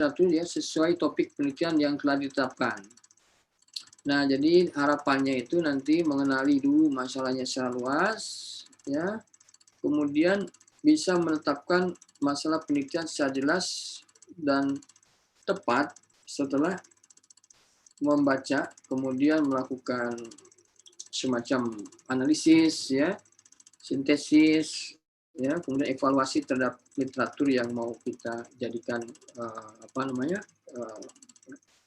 literatur ya sesuai topik penelitian yang telah ditetapkan. Nah, jadi harapannya itu nanti mengenali dulu masalahnya secara luas, ya. Kemudian bisa menetapkan masalah penelitian secara jelas dan tepat setelah membaca, kemudian melakukan semacam analisis, ya, sintesis, ya, kemudian evaluasi terhadap literatur yang mau kita jadikan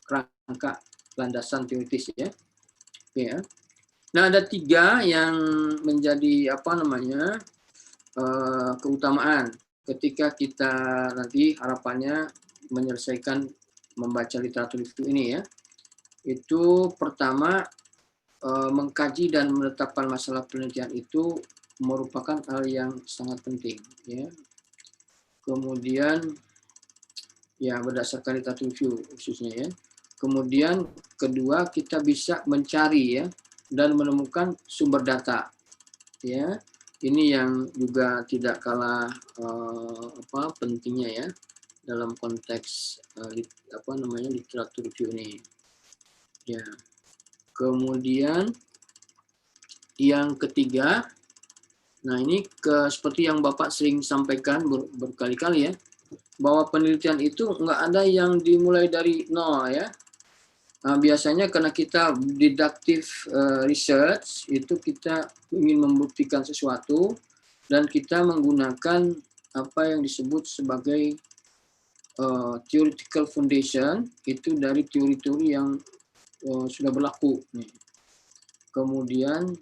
kerangka landasan teoritis, ya. Ya. Nah, ada 3 yang menjadi keutamaan ketika kita nanti harapannya menyelesaikan membaca literatur itu ini, ya. Itu pertama, mengkaji dan menetapkan masalah penelitian itu merupakan hal yang sangat penting, ya. Kemudian ya berdasarkan literatur review khususnya, ya. Kemudian kedua, kita bisa mencari, ya, dan menemukan sumber data, ya. Ini yang juga tidak kalah pentingnya, ya, dalam konteks literatur review ini. Ya. Kemudian yang ketiga, nah ini seperti yang Bapak sering sampaikan berkali-kali, ya, bahwa penelitian itu nggak ada yang dimulai dari nol, ya. Nah, biasanya karena kita deductive research, itu kita ingin membuktikan sesuatu, dan kita menggunakan apa yang disebut sebagai theoretical foundation, itu dari teori-teori yang sudah berlaku. Nih. Kemudian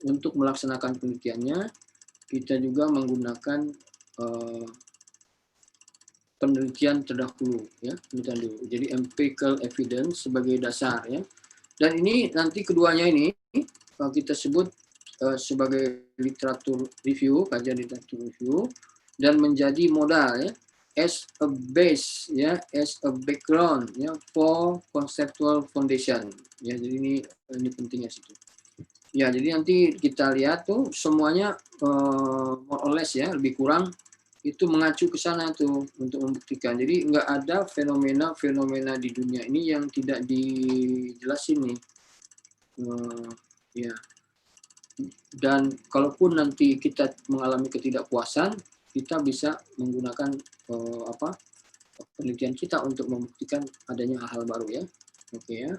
untuk melaksanakan penelitiannya, kita juga menggunakan penelitian terdahulu, ya, penelitian dulu. Jadi empirical evidence sebagai dasar, ya. Dan ini nanti keduanya ini kita sebut sebagai literatur review, kajian literatur review, dan menjadi modal, ya, as a base, ya, as a background, ya, for conceptual foundation. Ya, jadi ini pentingnya situ. Ya, jadi nanti kita lihat tuh semuanya more or less, ya, lebih kurang itu mengacu ke sana tuh untuk membuktikan. Jadi nggak ada fenomena di dunia ini yang tidak dijelasin nih. Ya. Dan kalaupun nanti kita mengalami ketidakpuasan, kita bisa menggunakan penelitian kita untuk membuktikan adanya hal-hal baru, ya. Oke, ya.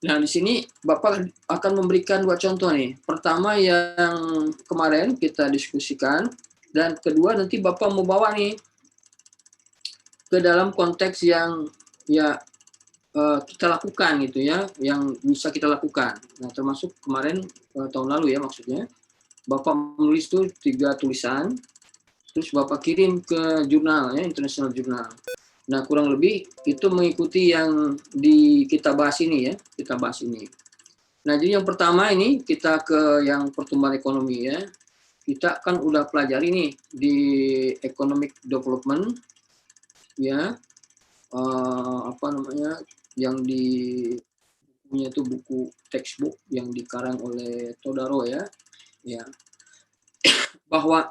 Nah, di sini Bapak akan memberikan 2 contoh nih. Pertama yang kemarin kita diskusikan, dan kedua nanti Bapak mau bawa nih ke dalam konteks yang ya kita lakukan gitu, ya, yang bisa kita lakukan. Nah, termasuk kemarin tahun lalu, ya, maksudnya Bapak menulis tuh 3 tulisan, terus Bapak kirim ke jurnal, ya, international jurnal. Nah, kurang lebih itu mengikuti yang kita bahas ini, ya, kita bahas ini. Nah, jadi yang pertama ini kita ke yang pertumbuhan ekonomi, ya. Kita kan udah pelajari nih di economic development, ya, yang punya itu buku textbook yang dikarang oleh Todaro, ya, bahwa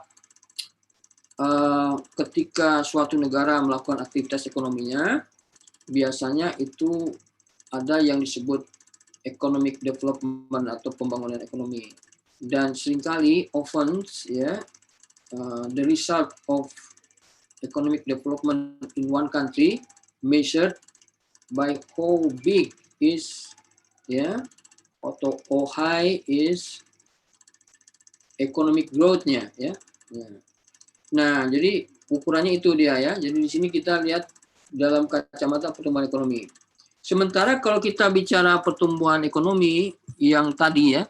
ketika suatu negara melakukan aktivitas ekonominya, biasanya itu ada yang disebut economic development atau pembangunan ekonomi, dan seringkali often, ya, the result of economic development in one country measured by how big is, ya, atau how high is economic growth-nya, ya. Nah, jadi ukurannya itu dia, ya. Jadi di sini kita lihat dalam kacamata pertumbuhan ekonomi. Sementara kalau kita bicara pertumbuhan ekonomi yang tadi, ya,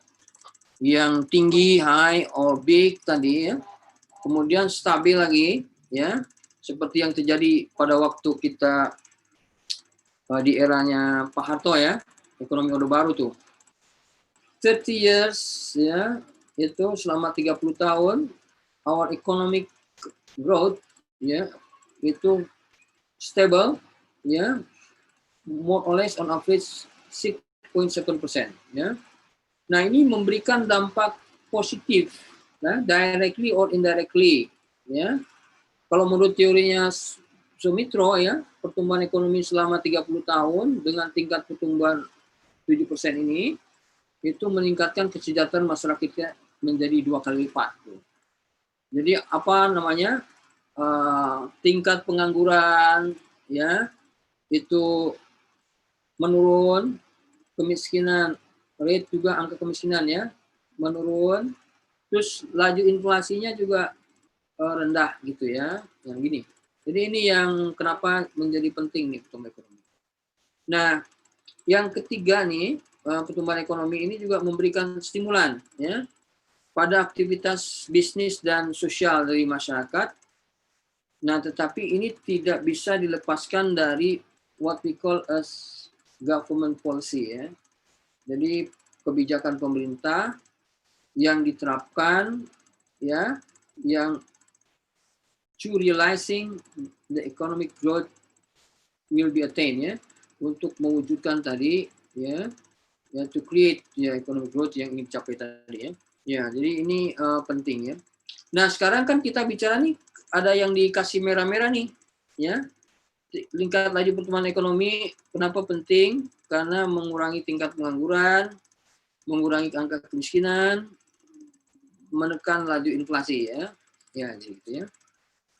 yang tinggi, high or big tadi, ya, kemudian stabil lagi, ya, seperti yang terjadi pada waktu kita di eranya Pak Harto, ya, ekonomi Orde Baru tuh. 30 years, ya, itu selama 30 tahun, our economic growth, ya, itu stable, ya, more or less on average 6.7%, ya. Nah, ini memberikan dampak positif, ya, directly or indirectly, ya. Kalau menurut teorinya Sumitro ya, pertumbuhan ekonomi selama 30 tahun dengan tingkat pertumbuhan 7% ini, itu meningkatkan kesejahteraan masyarakatnya menjadi 2 kali lipat. Jadi apa namanya, tingkat pengangguran ya itu menurun, kemiskinan rate juga angka kemiskinan ya menurun, terus laju inflasinya juga rendah gitu ya, yang gini. Jadi ini yang kenapa menjadi penting nih pertumbuhan ekonomi. Nah, yang ketiga nih, pertumbuhan ekonomi ini juga memberikan stimulan ya pada aktivitas bisnis dan sosial dari masyarakat. Nah, tetapi ini tidak bisa dilepaskan dari what we call as government policy ya. Jadi kebijakan pemerintah yang diterapkan ya, yang to realizing the economic growth will be attained ya, untuk mewujudkan tadi ya, ya to create ya economic growth yang ingin dicapai tadi ya. Ya, jadi ini penting ya. Nah, sekarang kan kita bicara nih ada yang dikasih merah-merah nih ya. Tingkat laju pertumbuhan ekonomi kenapa penting? Karena mengurangi tingkat pengangguran, mengurangi angka kemiskinan, menekan laju inflasi ya. Ya, gitu ya.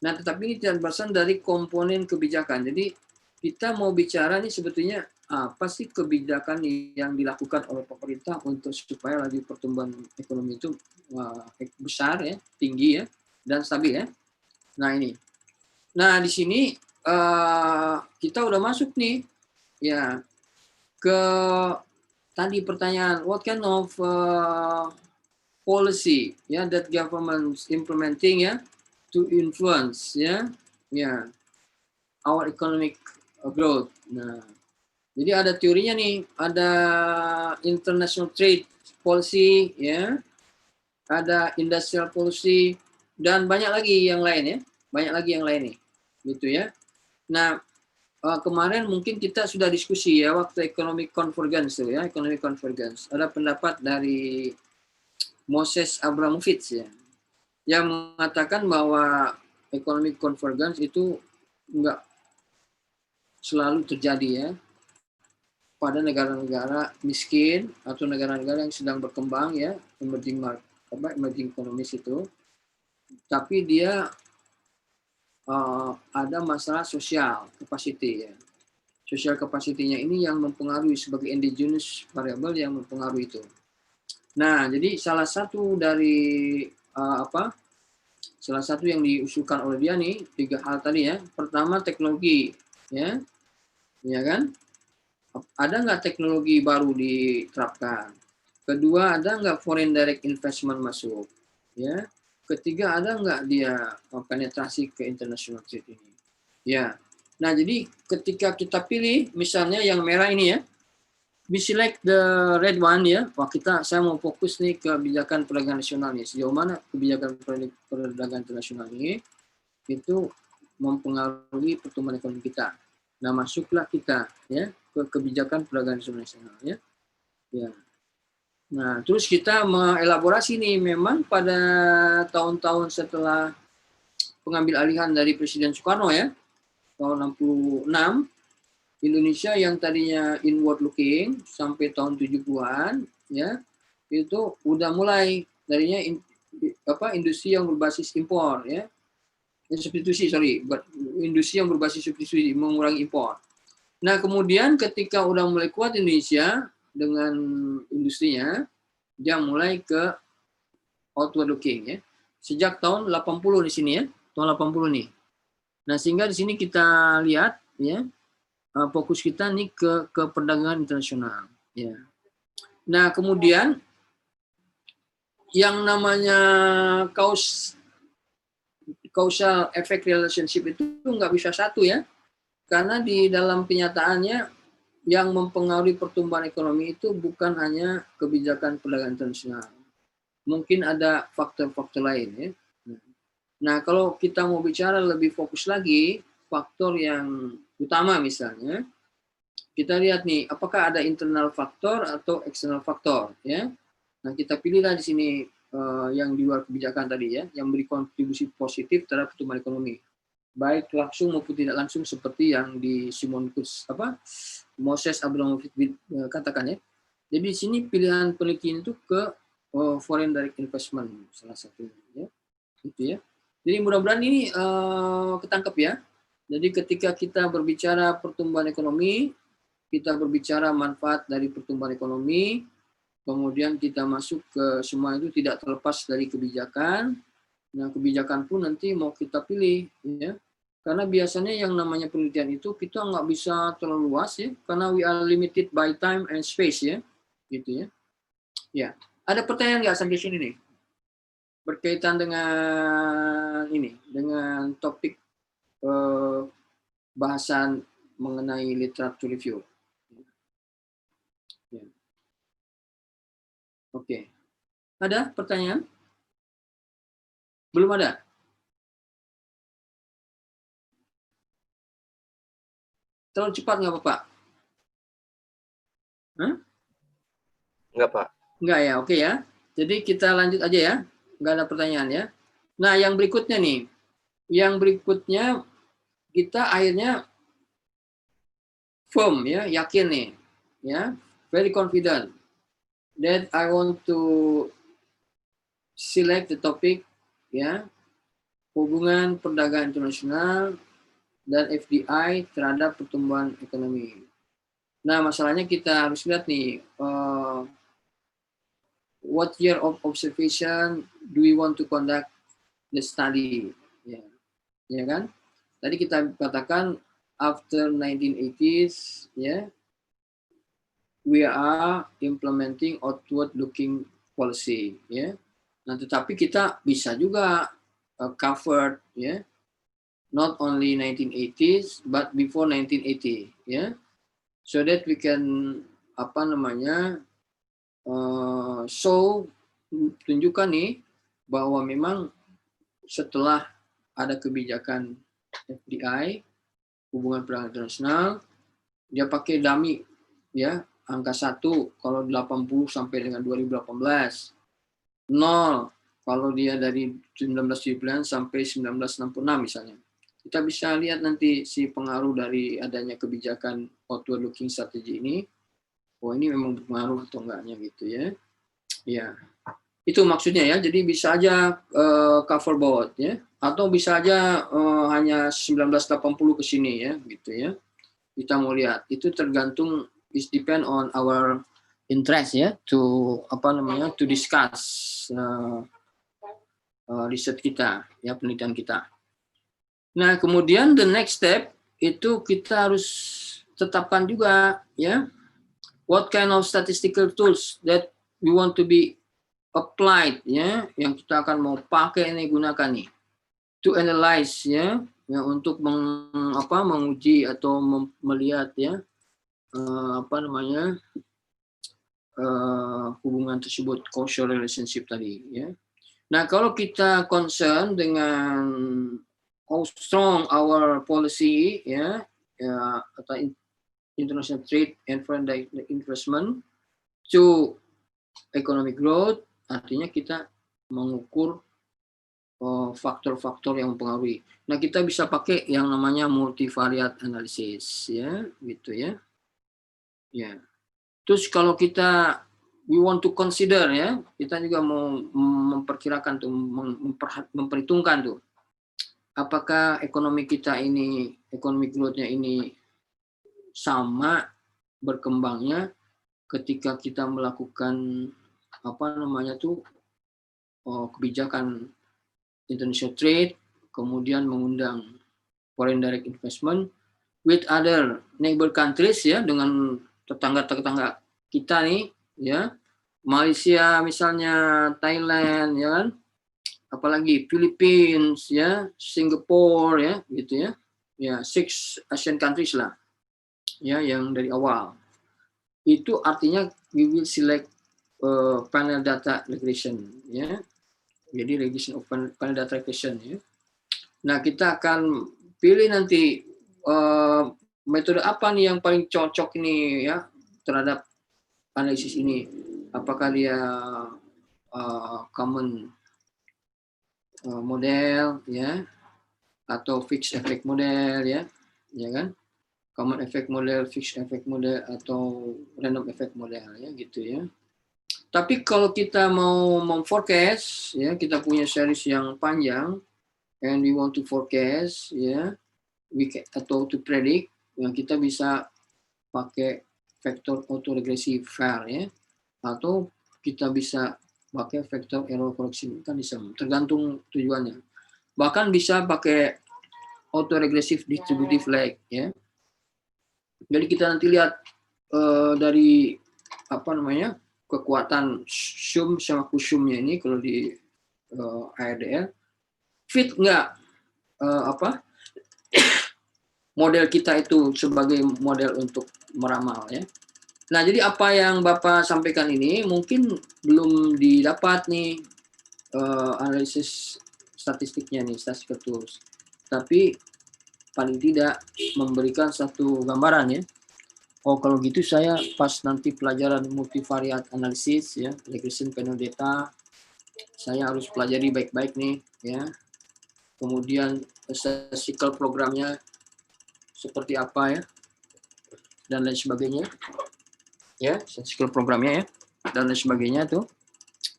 Nah, tetapi ini tidak berasal dari komponen kebijakan. Jadi kita mau bicara nih sebetulnya apa sih kebijakan yang dilakukan oleh pemerintah untuk supaya laju pertumbuhan ekonomi itu besar ya, tinggi ya, dan stabil ya. Nah ini. Nah di sini kita udah masuk nih ya ke tadi pertanyaan what kind of policy ya that government implementing ya to influence ya our economic growth. Nah, jadi ada teorinya nih, ada international trade policy ya, ada industrial policy dan banyak lagi yang lain ya, banyak lagi yang lain nih, gitu ya. Nah, kemarin mungkin kita sudah diskusi ya waktu economic convergence tuh ya, economic convergence. Ada pendapat dari Moses Abramovich ya, yang mengatakan bahwa economic convergence itu enggak selalu terjadi ya pada negara-negara miskin atau negara-negara yang sedang berkembang ya, emerging market, emerging economies itu, tapi dia ada masalah sosial capacity ya. Social capacity-nya ini yang mempengaruhi sebagai endogenous variable yang mempengaruhi itu. Nah, jadi salah satu dari salah satu yang diusulkan oleh dia nih 3 hal tadi ya. Pertama teknologi ya kan? Ada nggak teknologi baru diterapkan? Kedua, ada nggak foreign direct investment masuk? Ya. Ketiga, ada nggak dia penetrasi ke international trade ini? Ya. Nah, jadi ketika kita pilih, misalnya yang merah ini ya, we select the red one ya. Wah, saya mau fokus nih ke kebijakan perdagangan nasional nih. Sejauh mana kebijakan perdagangan internasional ini itu mempengaruhi pertumbuhan ekonomi kita. Nah, masuklah kita ya ke kebijakan perdagangan internasional ya. Ya. Nah, terus kita mengelaborasi nih memang pada tahun-tahun setelah pengambil alihan dari Presiden Soekarno ya, tahun 66, Indonesia yang tadinya inward looking sampai tahun 70-an ya, itu udah mulai tadinya industri yang berbasis impor ya. Substitusi, industri yang berbasis substitusi, mengurangi impor. Nah, kemudian ketika udah mulai kuat Indonesia dengan industrinya, dia mulai ke outward looking ya. Sejak tahun 80 di sini ya, tahun 80 nih. Nah, sehingga di sini kita lihat ya, fokus kita nih ke perdagangan internasional ya. Nah, kemudian yang namanya causal effect relationship itu nggak bisa satu ya. Karena di dalam kenyataannya yang mempengaruhi pertumbuhan ekonomi itu bukan hanya kebijakan perdagangan internasional. Mungkin ada faktor-faktor lain ya. Nah, kalau kita mau bicara lebih fokus lagi, faktor yang utama misalnya, kita lihat nih, apakah ada internal faktor atau external faktor ya. Nah, kita pilihlah di sini yang di luar kebijakan tadi ya, yang beri kontribusi positif terhadap pertumbuhan ekonomi. baik langsung maupun tidak langsung seperti yang di Moses Abramovich katakan ya. Jadi di sini pilihan penelitian itu ke foreign direct investment salah satunya ya. Gitu ya. Jadi mudah-mudahan ini ketangkep ya. Jadi ketika kita berbicara pertumbuhan ekonomi, kita berbicara manfaat dari pertumbuhan ekonomi, kemudian kita masuk ke semua itu tidak terlepas dari kebijakan. Nah, kebijakan pun nanti mau kita pilih, ya. Karena biasanya yang namanya penelitian itu kita nggak bisa terlalu luas ya, karena we are limited by time and space ya, gitu ya. Ya, ada pertanyaan nggak sampai sini nih? Berkaitan dengan ini, dengan topik bahasan mengenai literatur review. Ya. Oke. Ada pertanyaan? Belum ada? Terlalu cepat nggak Bapak? Hah? Enggak, Pak. Enggak ya, oke ya. Jadi kita lanjut aja ya. Nggak ada pertanyaan ya. Nah, yang berikutnya nih. Yang berikutnya kita akhirnya firm ya, yakin nih. Ya, very confident that I want to select the topic ya, hubungan perdagangan internasional dan FDI terhadap pertumbuhan ekonomi. Nah, masalahnya kita harus lihat nih, what year of observation do we want to conduct the study? Ya kan? Tadi kita katakan after 1980s, ya, we are implementing outward looking policy, ya. Nah, tetapi kita bisa juga cover, ya, not only 1980s but before 1980, ya, so that we can tunjukkan nih bahwa memang setelah ada kebijakan FDI, hubungan perdagangan internasional, dia pakai dummy ya, angka 1 kalau 80 sampai dengan 2018, 0 kalau dia dari 1979 sampai 1966 misalnya. Kita bisa lihat nanti si pengaruh dari adanya kebijakan outward looking strategy ini, oh ini memang berpengaruh atau enggaknya gitu ya. Ya, itu maksudnya ya. Jadi bisa aja cover board ya, atau bisa aja hanya 1980 ke sini ya, gitu ya. Kita mau lihat. Itu tergantung, is depend on our interest ya, to to discuss riset kita ya, penelitian kita. Nah, kemudian the next step itu kita harus tetapkan juga ya, what kind of statistical tools that we want to be applied ya, yang kita akan mau pakai ini, gunakan nih to analyze ya, untuk menguji atau melihat ya hubungan tersebut, causal relationship tadi ya. Nah, kalau kita concern dengan how strong our policy ya, atau international trade and foreign direct investment to economic growth, artinya kita mengukur faktor-faktor yang mempengaruhi. Nah, kita bisa pakai yang namanya multivariate analysis ya, gitu ya. Ya. Terus kalau kita we want to consider ya, kita juga mau memperkirakan tuh, memperhitungkan tuh, apakah ekonomi kita ini, economic growth-nya ini sama berkembangnya ketika kita melakukan kebijakan international trade, kemudian mengundang foreign direct investment with other neighbor countries ya, dengan tetangga-tetangga kita nih ya, Malaysia misalnya, Thailand ya kan, apalagi Philippines ya, Singapore ya, gitu ya. Ya, 6 Asian countries lah. Ya, yang dari awal. Itu artinya we will select panel data regression ya. Jadi regression of panel data regression ya. Nah, kita akan pilih nanti metode apa nih yang paling cocok ini ya terhadap analisis ini. Apakah dia common model ya, atau fixed effect model ya kan? Common effect model, fixed effect model atau random effect model ya gitu ya. Tapi kalau kita mau memforecast ya, kita punya series yang panjang and we want to forecast ya, atau to predict, yang kita bisa pakai vektor autoregressive FAIR ya, atau kita bisa pakai vektor error correction mechanism, tergantung tujuannya. Bahkan bisa pakai autoregressive distributive lag ya. Jadi kita nanti lihat dari apa namanya kekuatan sum sama kusumnya ini kalau di ARDL fit nggak apa model kita itu sebagai model untuk meramal ya. Nah jadi apa yang Bapak sampaikan ini mungkin belum didapat nih analisis statistiknya nih, statistical tools, tapi paling tidak memberikan satu gambaran ya. Oh kalau gitu saya pas nanti pelajaran multivariate analysis ya, regression panel data, saya harus pelajari baik-baik nih ya. Kemudian statistical programnya seperti apa ya, dan lain sebagainya ya, statistical programnya ya, dan lain sebagainya tuh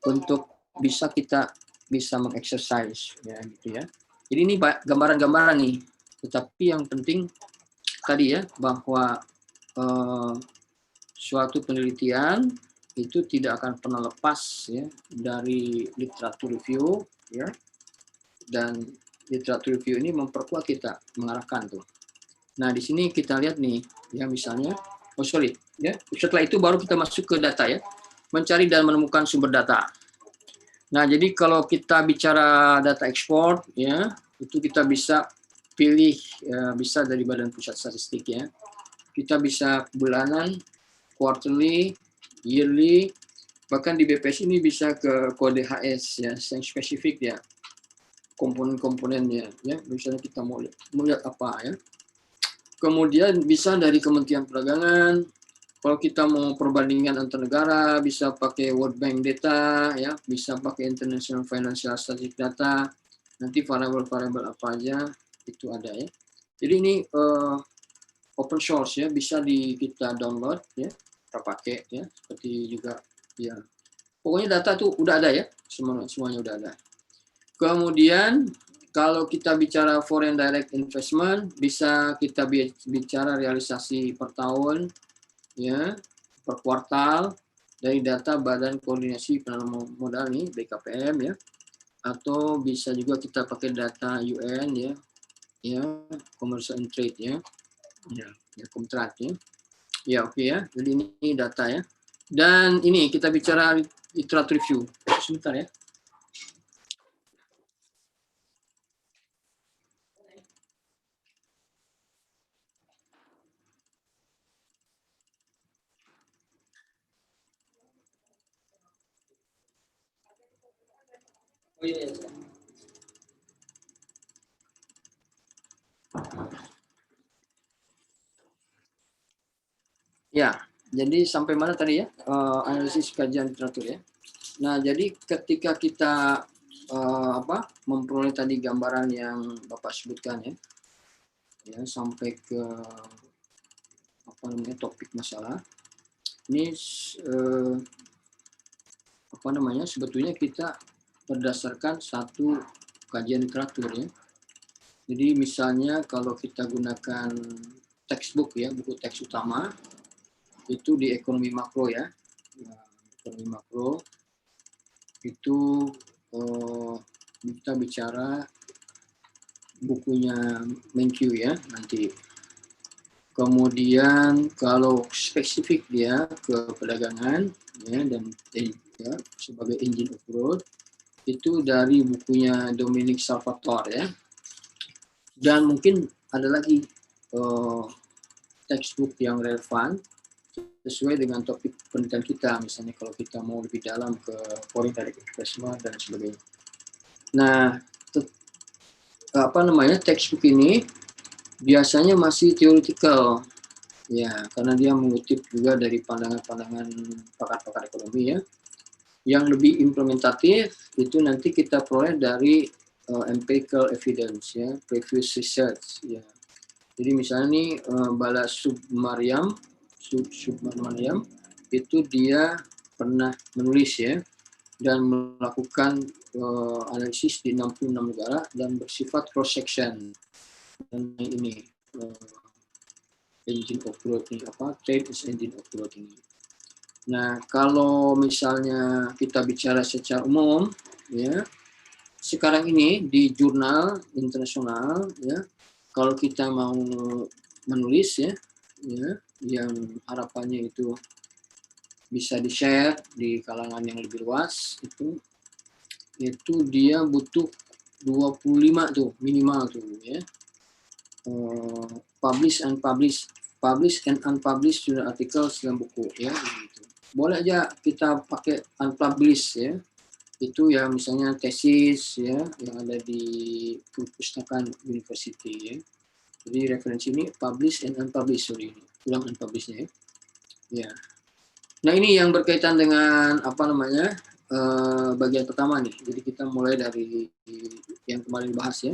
untuk kita bisa mengexercise ya gitu ya. Jadi ini gambaran-gambaran nih, tetapi yang penting tadi ya bahwa suatu penelitian itu tidak akan pernah lepas ya dari literatur review ya, dan literatur review ini memperkuat kita, mengarahkan tuh. Nah di sini kita lihat nih ya misalnya, ya setelah itu baru kita masuk ke data ya, mencari dan menemukan sumber data. Nah jadi kalau kita bicara data ekspor ya, itu kita bisa pilih ya, bisa dari Badan Pusat Statistik ya, kita bisa bulanan, quarterly, yearly, bahkan di BPS ini bisa ke kode HS ya, yang spesifik ya, komponen-komponennya ya, misalnya kita mau lihat apa ya. Kemudian bisa dari Kementerian Perdagangan, kalau kita mau perbandingan antar negara bisa pakai World Bank data ya, bisa pakai International Financial Statistics data, nanti variabel-variabel apa aja itu ada ya. Jadi ini open source ya, bisa kita download ya, kita pakai ya, seperti juga ya. Pokoknya data tuh udah ada ya, semuanya udah ada. Kemudian kalau kita bicara foreign direct investment, bisa kita bicara realisasi per tahun ya, per kuartal dari data Badan Koordinasi Penanaman Modal nih, BKPM ya. Atau bisa juga kita pakai data UN ya, commercial and trade ya. Ya kontrak ya. Ya oke ya. Jadi ini data ya. Dan ini kita bicara literatur review. Sebentar ya. Oh iya. Ya, jadi sampai mana tadi ya? Analisis kajian literatur ya. Nah, jadi ketika kita memperoleh tadi gambaran yang Bapak sebutkan ya sampai ke topik masalah. Ini sebetulnya kita berdasarkan satu kajian literatur ya. Jadi misalnya kalau kita gunakan textbook ya, buku teks utama itu di ekonomi makro ya. Nah, ekonomi makro itu kita bicara bukunya Menkyu ya nanti. Kemudian kalau spesifik dia ke perdagangan ya, dan ya, sebagai engine of growth itu dari bukunya Dominic Salvatore ya. Dan mungkin ada lagi textbook yang relevan sesuai dengan topik penelitian kita, misalnya kalau kita mau lebih dalam ke foreign direct investment dan sebagainya. Nah, textbook ini biasanya masih theoretical ya, karena dia mengutip juga dari pandangan-pandangan pakar-pakar ekonomi ya. Yang lebih implementatif itu nanti kita peroleh dari empirical evidence ya, previous research ya. Jadi misalnya nih Bala Submariam itu dia pernah menulis ya dan melakukan analisis di 66 negara dan bersifat cross section. Dan ini engine of growth ini trade is engine of growth ini. Nah, kalau misalnya kita bicara secara umum ya, sekarang ini di jurnal internasional ya, kalau kita mau menulis ya yang harapannya itu bisa di-share di kalangan yang lebih luas, itu dia butuh 25 tuh minimal tuh ya. Publish and unpublished jurnal articles dalam buku ya gitu. Boleh aja kita pakai unpublished ya. Itu ya misalnya tesis ya yang ada di perpustakaan university ya. Jadi referensi ini published and unpublished, sorry, ulang unpublished-nya ya. Ya. Nah, ini yang berkaitan dengan bagian pertama nih. Jadi kita mulai dari yang kemarin dibahas ya.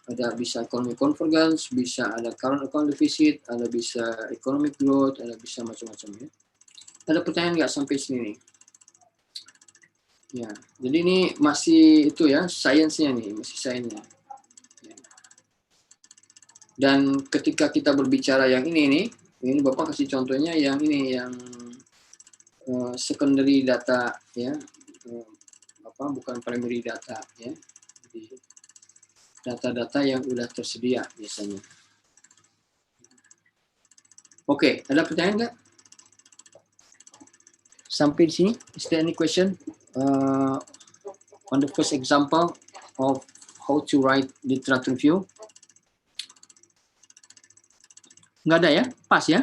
Ada bisa economic convergence, bisa ada current account deficit, ada bisa economic growth, ada bisa macam-macam ya. Ada pertanyaan nggak sampai sini nih? Ya, jadi ini masih itu ya, sainsnya nih, masih sainsnya. Dan ketika kita berbicara yang ini Bapak kasih contohnya yang ini, yang secondary data ya, bukan primary data ya. Jadi, data-data yang sudah tersedia biasanya. Oke, ada pertanyaan nggak? Sampai di sini, is there any question on the first example of how to write literature review? Nggak ada ya? Pas ya?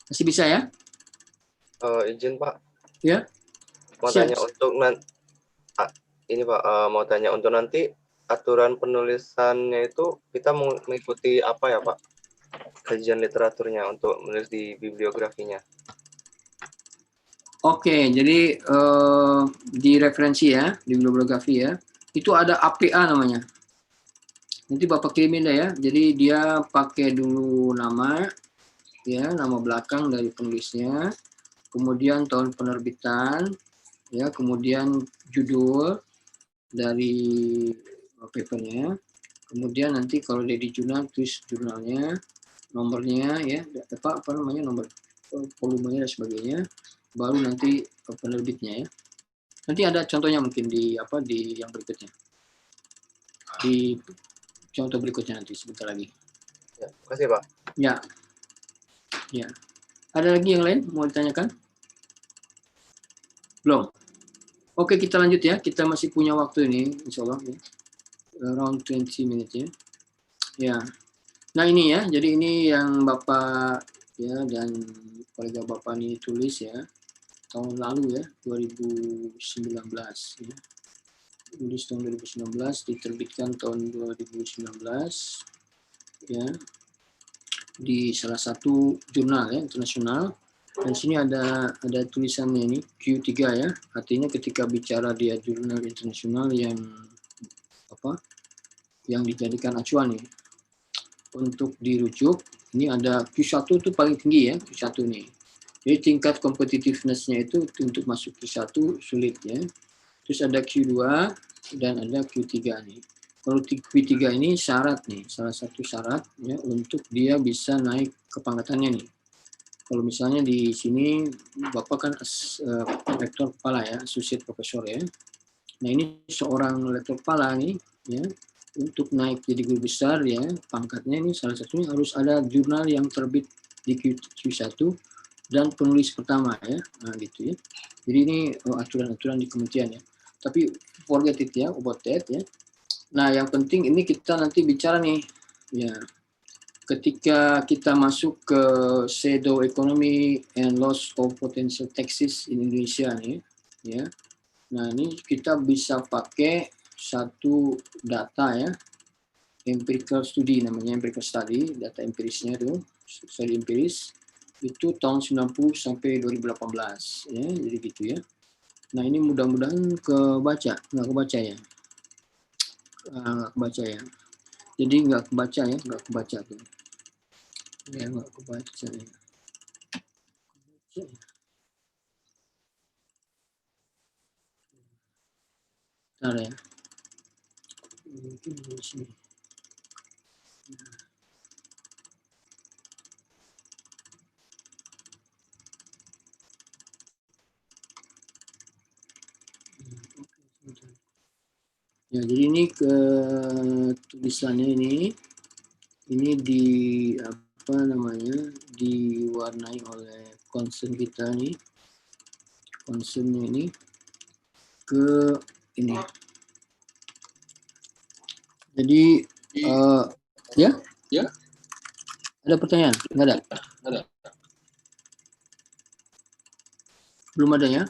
Masih bisa ya? Izin Pak. Ya. Mau tanya untuk ini Pak, mau tanya untuk nanti aturan penulisannya itu kita mengikuti apa ya Pak? Kajian literaturnya untuk menulis di bibliografinya. Oke, jadi di referensi ya, di bibliografi ya, itu ada APA namanya. Nanti Bapak kirimin deh ya. Jadi dia pakai dulu nama, ya, nama belakang dari penulisnya, kemudian tahun penerbitan, ya, kemudian judul dari papernya, kemudian nanti kalau dia di jurnal tulis jurnalnya, nomornya ya, nomor volumenya dan sebagainya, baru nanti penerbitnya ya. Nanti ada contohnya mungkin di yang berikutnya. Di contoh berikutnya nanti sebentar lagi. Ya, terima kasih Pak. Ya. Ya. Ada lagi yang lain mau ditanyakan? Belum. Oke, kita lanjut ya. Kita masih punya waktu ini, insya Allah ya. Around 20 minutes ya. Ya. Nah ini ya, jadi ini yang Bapak ya dan kolega Bapak ini tulis ya tahun lalu ya, 2019 ya. Tulis tahun 2019, diterbitkan tahun 2019 ya di salah satu jurnal ya internasional. Dan sini ada tulisannya ini Q3 ya, artinya ketika bicara dia jurnal internasional yang yang dijadikan acuan nih untuk dirujuk. Ini ada Q1 itu paling tinggi ya, Q1 nih. Jadi tingkat competitiveness-nya itu untuk masuk Q1 sulit ya. Terus ada Q2 dan ada Q3 nih. Kalau Q3 ini syarat nih, salah satu syarat ya untuk dia bisa naik kepangkatannya nih. Kalau misalnya di sini Bapak kan lektor kepala ya, associate professor ya. Nah ini seorang lektor kepala nih ya, untuk naik jadi guru besar ya, pangkatnya ini salah satunya harus ada jurnal yang terbit di Q1 dan penulis pertama ya. Nah gitu ya. Jadi ini aturan-aturan di kementerian ya. Tapi forget it ya, about that ya. Nah yang penting ini kita nanti bicara nih ya. Ketika kita masuk ke shadow economy and loss of potential taxes in Indonesia nih ya. Nah ini kita bisa pakai satu data ya, empirical study namanya, empirical study, data empirisnya itu, studi empiris, itu tahun 90 sampai 2018 ya, jadi gitu ya. Nah ini mudah-mudahan nggak kebaca ya. nggak kebaca ya. Jadi nggak kebaca ya, nggak kebaca tuh. Ya nggak kebaca ya. Bentar ya. Mungkin di sini. Ya, jadi ini ke tulisannya ini di apa namanya, diwarnai oleh concern kita nih, concernnya ini ke ini. Jadi ya, ada pertanyaan? Nggak ada? Belum ada ya?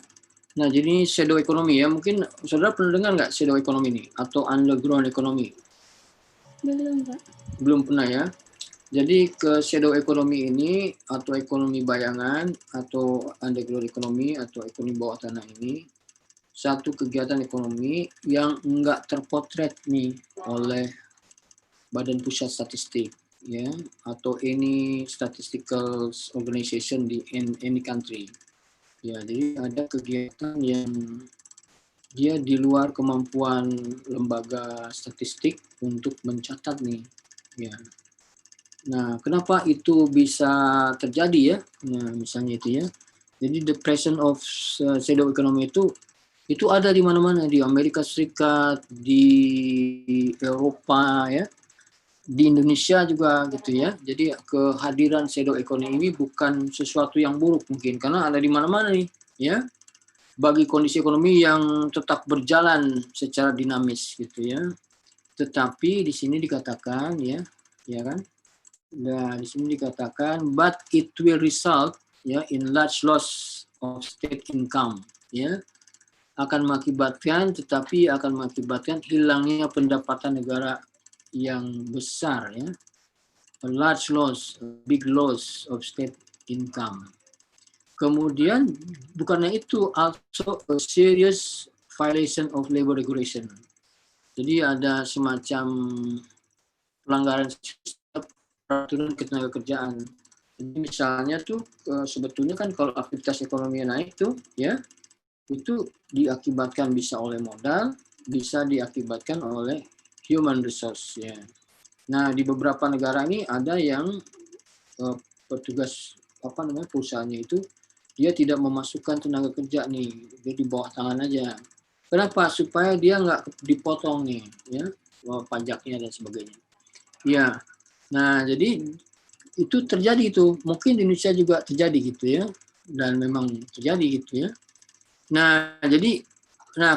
Nah, jadi shadow economy ya, mungkin saudara pernah dengar nggak shadow economy ini atau underground economy? Belum, Pak. Belum pernah ya. Jadi ke shadow economy ini atau ekonomi bayangan atau underground economy atau ekonomi bawah tanah ini satu kegiatan ekonomi yang enggak terpotret nih oleh Badan Pusat Statistik ya atau any statistical organization di any country. Ya, jadi ada kegiatan yang dia di luar kemampuan lembaga statistik untuk mencatat nih. Ya. Nah, kenapa itu bisa terjadi ya? Nah, misalnya itu ya. Jadi the presence of shadow economy itu ada di mana-mana, di Amerika Serikat, di Eropa ya, di Indonesia juga gitu ya. Jadi kehadiran shadow economy ini bukan sesuatu yang buruk mungkin karena ada di mana-mana nih ya. Bagi kondisi ekonomi yang tetap berjalan secara dinamis gitu ya. Tetapi di sini dikatakan ya kan. Nah, di sini dikatakan but it will result ya in large loss of state income ya. Akan mengakibatkan hilangnya pendapatan negara yang besar ya. A large loss, a big loss of state income. Kemudian bukannya itu also a serious violation of labor regulation. Jadi ada semacam pelanggaran peraturan ketenagakerjaan. Jadi misalnya tuh sebetulnya kan kalau aktivitas ekonomi naik tuh ya itu diakibatkan bisa oleh modal, bisa diakibatkan oleh human resource ya. Nah, di beberapa negara ini ada yang petugas perusahaannya itu dia tidak memasukkan tenaga kerja nih, dia di bawah tangan aja. Kenapa? Supaya dia nggak dipotong nih ya pajaknya dan sebagainya. Ya. Nah, jadi itu terjadi itu. Mungkin di Indonesia juga terjadi gitu ya. Dan memang terjadi gitu ya. Nah, jadi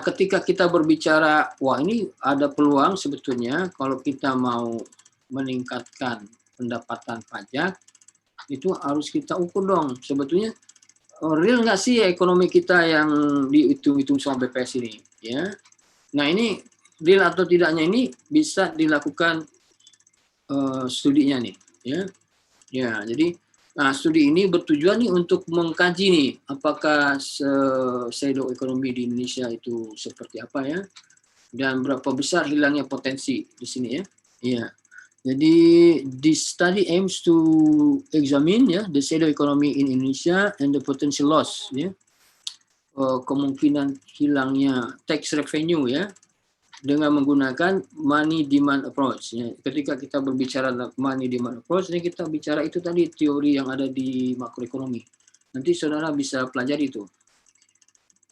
ketika kita berbicara, wah ini ada peluang sebetulnya kalau kita mau meningkatkan pendapatan pajak, itu harus kita ukur dong. Sebetulnya real nggak sih ekonomi kita yang dihitung-hitung sama BPS ini? Ya. Nah, ini real atau tidaknya ini bisa dilakukan studinya nih. Ya, jadi studi ini bertujuan nih untuk mengkaji nih apakah shadow economy di Indonesia itu seperti apa ya dan berapa besar hilangnya potensi di sini ya. Iya. Jadi this study aims to examine ya the shadow economy in Indonesia and the potential loss ya. Kemungkinan hilangnya tax revenue ya dengan menggunakan money demand approach. Ya. Ketika kita berbicara money demand approach, ini kita bicara itu tadi teori yang ada di makroekonomi. Nanti saudara bisa pelajari itu.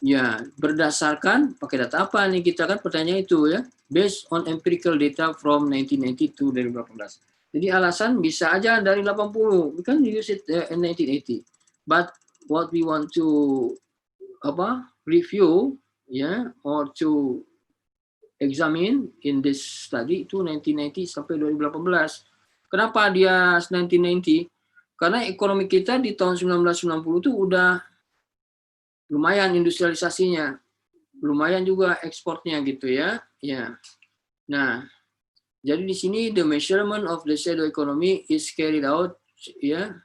Ya, berdasarkan pakai data apa nih kita kan pertanyaan itu ya, based on empirical data from 1992 dari 2018. Jadi alasan bisa aja dari 80, we can use it in 1980. But what we want to review ya or to examine in this study itu 1990 sampai 2018. Kenapa dia 1990? Karena ekonomi kita di tahun 1990 itu udah lumayan industrialisasinya, lumayan juga ekspornya gitu ya. Ya. Nah, jadi di sini the measurement of the shadow economy is carried out ya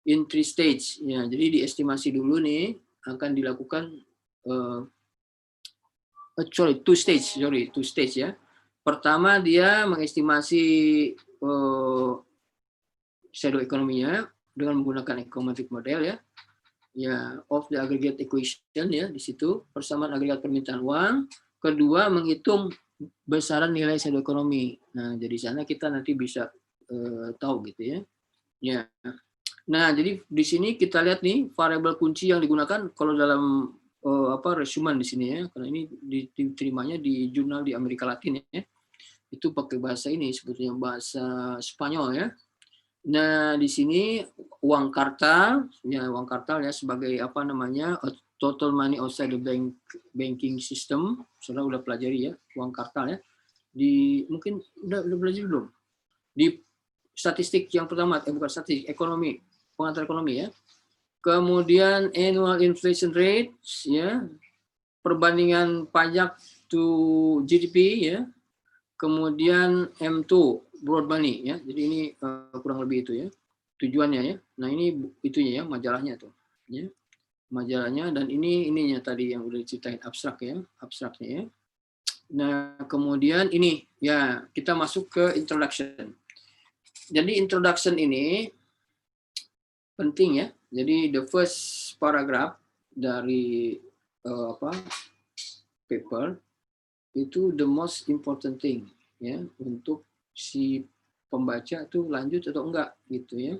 in 3 stage. Ya, jadi diestimasi dulu nih akan dilakukan 2 stage ya. Pertama, dia mengestimasi shadow ekonominya dengan menggunakan econometric model ya. Ya, of the aggregate equation ya, di situ persamaan agregat permintaan uang. Kedua, menghitung besaran nilai shadow ekonomi. Nah, jadi sana kita nanti bisa tahu gitu ya. Ya. Nah, jadi di sini kita lihat nih variabel kunci yang digunakan kalau dalam resumen di sini ya, karena ini diterimanya di jurnal di Amerika Latin ya. Itu pakai bahasa ini sebetulnya bahasa Spanyol ya. Nah, di sini uang kartal ya sebagai apa namanya total money outside the banking system. Saudara udah pelajari ya uang kartal ya. Mungkin udah belajar belum? Di statistik yang pertama, bukan statistik, ekonomi, pengantar ekonomi ya. Kemudian annual inflation rate ya, perbandingan pajak to GDP ya. Kemudian M2 broad money ya. Jadi ini kurang lebih itu ya. Tujuannya ya. Nah, ini itunya ya, majalahnya tuh. Ya. Majalahnya dan ininya tadi yang udah diceritain abstraknya ya. Nah, kemudian ini ya, kita masuk ke introduction. Jadi introduction ini penting ya. Jadi the first paragraph dari paper itu the most important thing ya untuk si pembaca tuh lanjut atau enggak gitu ya.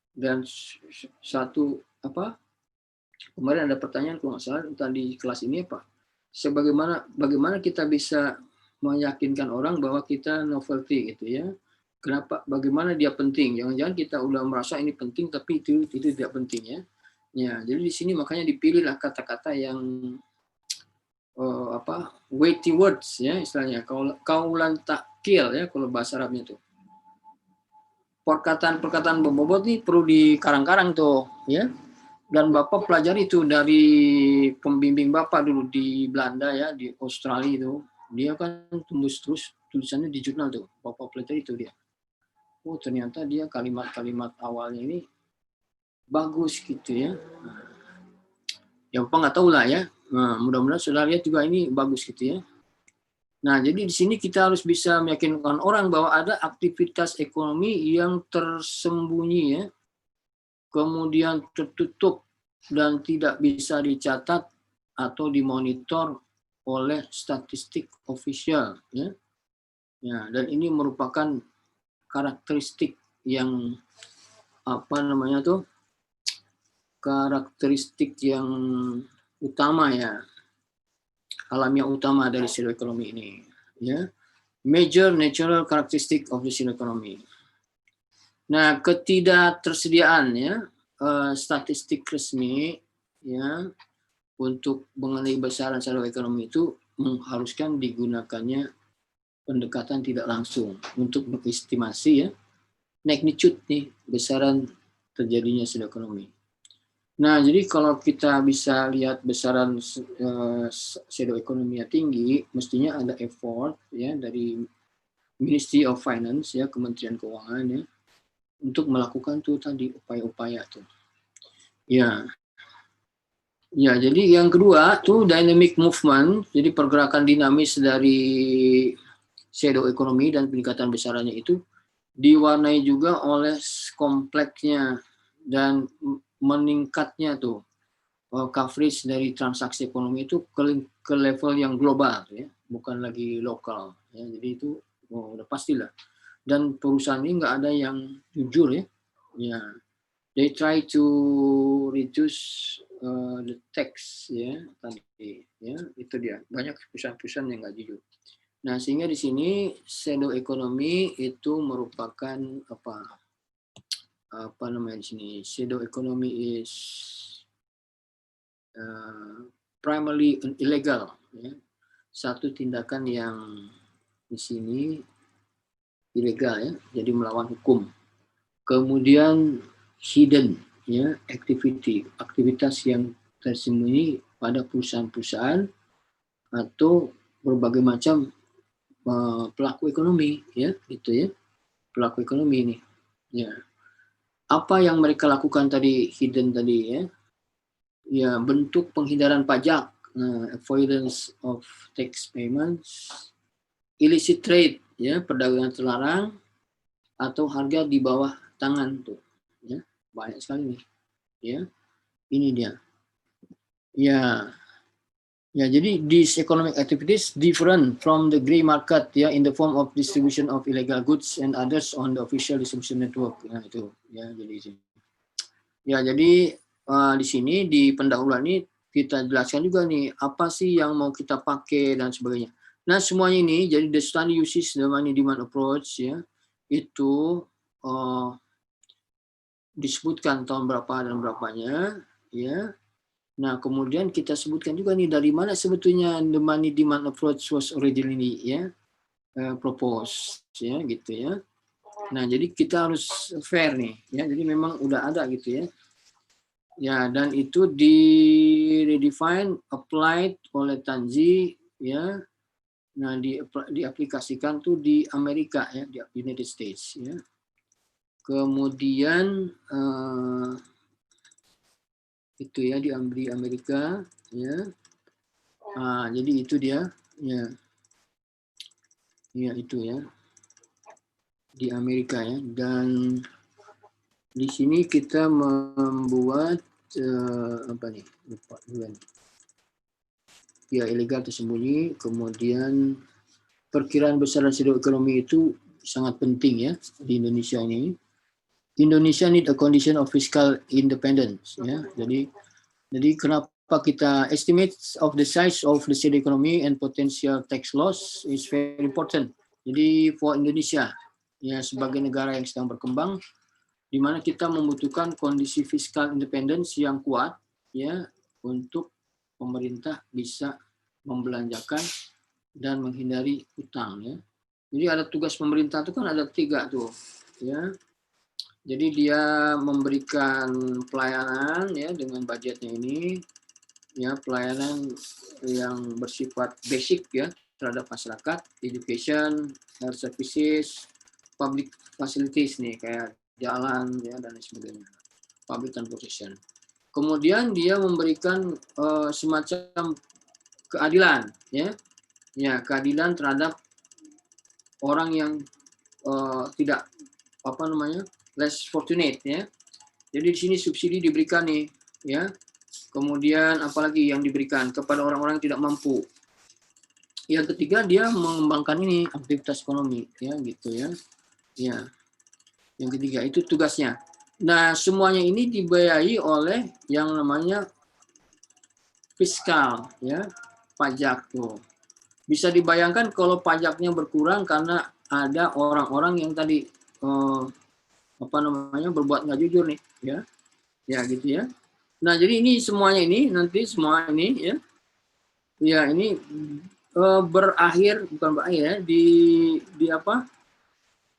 Dan satu kemarin ada pertanyaan kalau nggak salah tadi di kelas ini apa? Bagaimana kita bisa meyakinkan orang bahwa kita novelty gitu ya. Kenapa? Bagaimana dia penting? Jangan-jangan kita udah merasa ini penting tapi itu tidak penting ya. Ya, jadi di sini makanya dipilihlah kata-kata yang weighty words ya istilahnya, kaulan takkil ya kalau bahasa Arabnya tuh. Perkataan berbobot nih perlu dikarang-karang tuh ya. Dan Bapak pelajari itu dari pembimbing Bapak dulu di Belanda ya, di Australia itu. Dia kan tembus terus tulisannya di jurnal tuh. Bapak pelajari itu dia. Oh, ternyata dia kalimat-kalimat awalnya ini bagus gitu ya. Ya Bapak nggak tahu lah ya. Nah, mudah-mudahan saudara lihat juga ini bagus gitu ya. Nah, jadi di sini kita harus bisa meyakinkan orang bahwa ada aktivitas ekonomi yang tersembunyi ya, kemudian tertutup dan tidak bisa dicatat atau dimonitor oleh statistik official ya. Ya, dan ini merupakan karakteristik yang karakteristik yang utama ya, alamiah utama dari shadow economy ini ya. Major natural characteristic of the shadow economy. Nah, ketidaktersediaan ya statistik resmi ya untuk mengenai besaran shadow economy itu mengharuskan digunakannya pendekatan tidak langsung untuk mengestimasi ya magnitude nih besaran terjadinya shadow economy. Nah, jadi kalau kita bisa lihat besaran shadow economy tinggi, mestinya ada effort ya dari Ministry of Finance ya, Kementerian Keuangan ya, untuk melakukan tuh tadi upaya-upaya tuh. Ya. Ya, jadi yang kedua tuh dynamic movement, jadi pergerakan dinamis dari shadow economy dan peningkatan besarannya itu diwarnai juga oleh kompleksnya dan meningkatnya tuh coverage dari transaksi ekonomi itu ke level yang global ya, bukan lagi lokal ya. Jadi itu udah pastilah. Dan perusahaan ini nggak ada yang jujur ya. Ya, they try to reduce the tax ya tadi ya, itu dia. Banyak perusahaan-perusahaan yang nggak jujur. Nah, sehingga di sini shadow economy itu merupakan apa namanya di sini, shadow economy is primarily illegal ya. Satu tindakan yang di sini ilegal ya, jadi melawan hukum. Kemudian hidden ya, aktivitas yang tersembunyi pada perusahaan-perusahaan atau berbagai macam pelaku ekonomi ya, gitu ya, pelaku ekonomi ini ya. Apa yang mereka lakukan tadi hidden tadi ya, ya bentuk penghindaran pajak, avoidance of tax payments, illicit trade, ya, perdagangan terlarang, atau harga di bawah tangan tuh, ya, banyak sekali nih, ya, ini dia, ya. Ya, jadi these economic activities different from the grey market, ya, in the form of distribution of illegal goods and others on the official distribution network. Nah, itu, ya, jadi di sini di pendahuluan ini kita jelaskan juga nih apa sih yang mau kita pakai dan sebagainya. Nah, semuanya ini jadi the study uses the money demand approach, ya, itu disebutkan tahun berapa dan berapanya, ya. Nah, kemudian kita sebutkan juga nih dari mana sebetulnya the money demand approach was originally, ya, proposed, ya, gitu ya. Nah, jadi kita harus fair nih, ya. Jadi memang udah ada gitu ya. Ya, dan itu di redefine, applied oleh Tanzi, ya. Nah, diaplikasikan tuh di Amerika, ya, di United States, ya. Kemudian itu ya di Amerika, ya. Jadi itu dia, ya, ya itu ya di Amerika, ya. Dan di sini kita membuat apa nih, lupa dulu nih. Ya, ilegal tersembunyi, kemudian perkiraan besaran saldo ekonomi itu sangat penting, ya, di Indonesia ini. Indonesia need a condition of fiscal independence, ya. Jadi kenapa kita estimate of the size of the state economy and potential tax loss is very important. Jadi for Indonesia, ya, sebagai negara yang sedang berkembang, di mana kita membutuhkan kondisi fiskal independence yang kuat, ya, untuk pemerintah bisa membelanjakan dan menghindari utang, ya. Jadi ada tugas pemerintah itu kan ada 3 tuh, ya. Jadi dia memberikan pelayanan, ya, dengan budgetnya ini, ya, pelayanan yang bersifat basic, ya, terhadap masyarakat, education, health services, public facilities nih kayak jalan, ya, dan lain sebagainya, public transportation. Kemudian dia memberikan semacam keadilan, ya, ya, keadilan terhadap orang yang tidak apa namanya less fortunate, ya. Jadi di sini subsidi diberikan nih, ya. Kemudian apalagi yang diberikan kepada orang-orang yang tidak mampu. Yang ketiga dia mengembangkan ini aktivitas ekonomi, ya, gitu ya. Ya. Yang ketiga itu tugasnya. Nah, semuanya ini dibiayai oleh yang namanya fiskal, ya, pajak tuh. Bisa dibayangkan kalau pajaknya berkurang karena ada orang-orang yang tadi apa namanya berbuat nggak jujur nih, ya, ya gitu ya. Nah, jadi ini semuanya ini nanti semua ini, ya, ya ini berakhir bukan berakhir, ya, di apa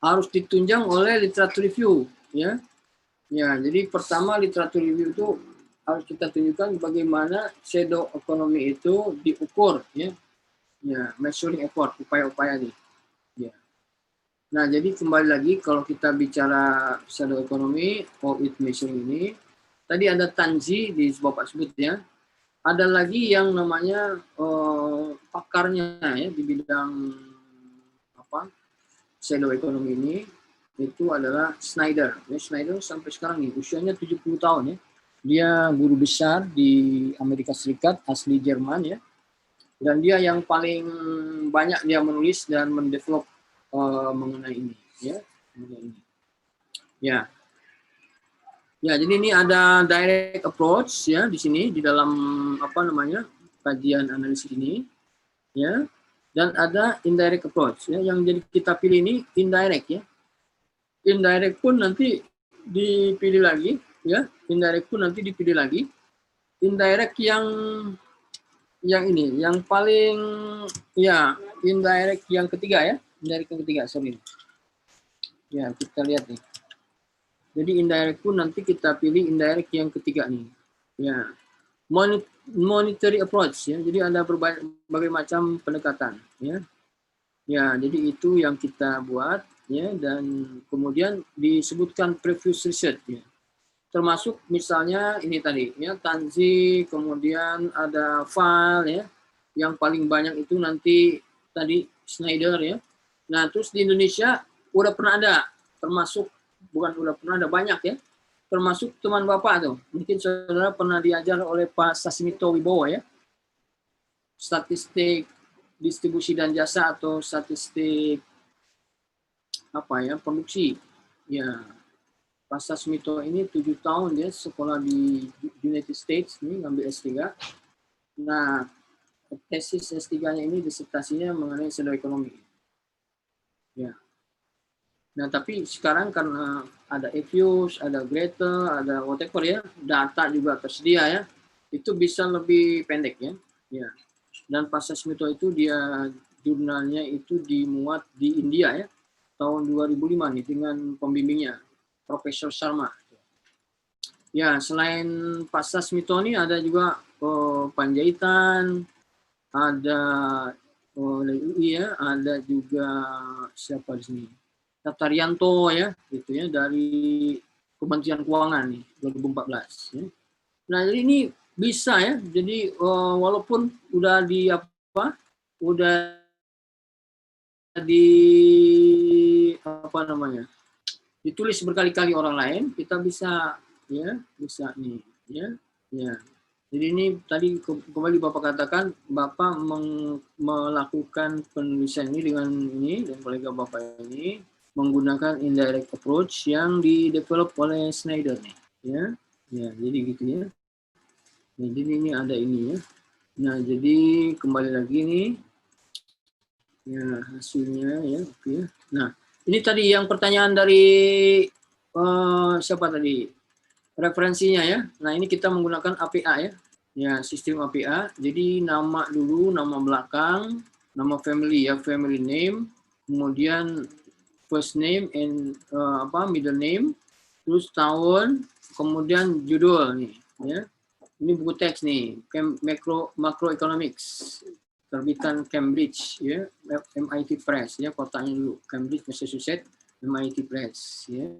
harus ditunjang oleh literatur review, ya. Ya, jadi pertama literatur review itu harus kita tunjukkan bagaimana shadow economy itu diukur, ya. Ya, measuring effort, upaya-upaya nih. Ya. Nah, jadi kembali lagi kalau kita bicara shadow economy, or it measuring ini, tadi ada Tanzi di Bapak sebut, ya. Ada lagi yang namanya pakarnya, ya, di bidang apa shadow economy ini, itu adalah Schneider. Ya, Schneider sampai sekarang nih usianya 70 tahun, ya. Dia guru besar di Amerika Serikat, asli Jerman, ya. Dan dia yang paling banyak dia menulis dan mendevelop mengenai ini, ya. Mengenai ini. Ya. Ya, jadi ini ada direct approach, ya, di sini di dalam apa namanya kajian analisis ini, ya. Dan ada indirect approach, ya, yang jadi kita pilih ini indirect, ya. Indirect pun nanti dipilih lagi, ya. Indirect pun nanti dipilih lagi. Indirect yang ini, yang paling, ya, indirect yang ketiga, ya. Indirect yang ketiga, sorry. Ya, kita lihat nih. Jadi indirect pun nanti kita pilih indirect yang ketiga nih. Ya. Monetary approach, ya. Jadi ada berbagai macam pendekatan, ya. Ya, jadi itu yang kita buat, ya, dan kemudian disebutkan previous research, ya. Termasuk misalnya ini tadi, ya, Tanzi, kemudian ada file, ya. Yang paling banyak itu nanti tadi Schneider ya. Nah, terus di Indonesia udah pernah ada, termasuk bukan udah pernah ada banyak ya, termasuk teman Bapak tuh. Mungkin saudara pernah diajar oleh Pak Sasmito Wibowo ya, statistik distribusi dan jasa atau statistik apa ya, produksi. Ya, Pak Sasmito ini 7 tahun dia sekolah di United States, nih ngambil S3. Nah, tesis S3-nya ini disertasinya mengenai sosial ekonomi. Ya. Nah, tapi sekarang karena ada Evius, ada Gretel, ada whatever ya, data juga tersedia ya, itu bisa lebih pendek ya. Ya. Dan Pak Sasmito itu dia jurnalnya itu dimuat di India ya, tahun 2005 nih dengan pembimbingnya, Profesor Sharma. Ya, selain Pak Sasmito ini ada juga Panjaitan, ada dari UI ya, ada juga siapa di sini? Taryanto ya, gitu ya, dari Kementerian Keuangan nih 2014 ya. Nah, jadi ini bisa ya. Jadi walaupun udah di apa? Udah di apa namanya? Ditulis berkali-kali orang lain, kita bisa ya, bisa nih ya. Ya. Jadi ini tadi kembali Bapak katakan, Bapak melakukan penulisan ini dengan ini, dan kolega Bapak ini menggunakan indirect approach yang di-develop oleh Schneider nih. Ya, ya jadi gitu ya. Nah, jadi ini ada ini ya. Nah, jadi kembali lagi nih. Ya, hasilnya ya, oke ya. Nah, ini tadi yang pertanyaan dari siapa tadi? Referensinya ya. Nah, ini kita menggunakan APA ya. Ya, sistem APA. Jadi nama dulu, nama belakang, nama family ya, family name, kemudian first name and middle name, terus tahun, kemudian judul nih ya. Ini buku teks nih, Macroeconomics, terbitan Cambridge ya, MIT Press ya, kotanya dulu Cambridge, Massachusetts, MIT Press ya.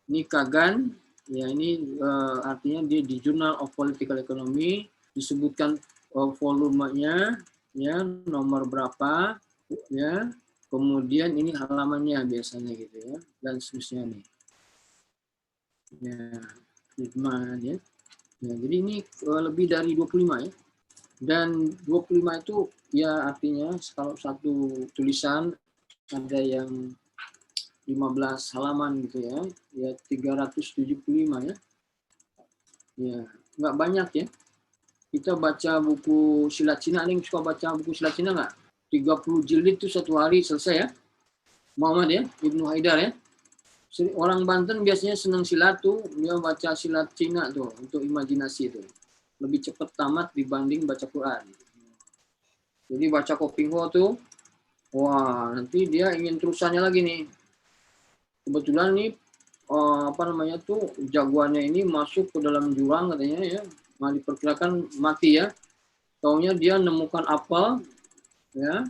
Ini Kagan ya, ini artinya dia di Journal of Political Economy, disebutkan volumenya ya, nomor berapa ya, kemudian ini halamannya biasanya gitu ya, dan seterusnya nih ya, ya. Ya, jadi ini lebih dari 25 ya. Dan 25 itu ya artinya kalau satu tulisan ada yang 15 halaman gitu ya. Ya 375 ya. Ya, nggak banyak ya. Kita baca buku silat Cina, ada yang suka baca buku silat Cina nggak? 30 jilid itu satu hari selesai ya. Muhammad ya, Ibnu Haidar ya. Orang Banten biasanya senang silat tuh, dia baca silat Cina tuh untuk imajinasi tuh. Lebih cepat tamat dibanding baca Quran. Jadi baca Koping Ho tuh, wah nanti dia ingin terusannya lagi nih. Kebetulan nih jagoannya ini masuk ke dalam jurang katanya ya, diperkirakan mati ya. Taunya dia nemukan apel ya,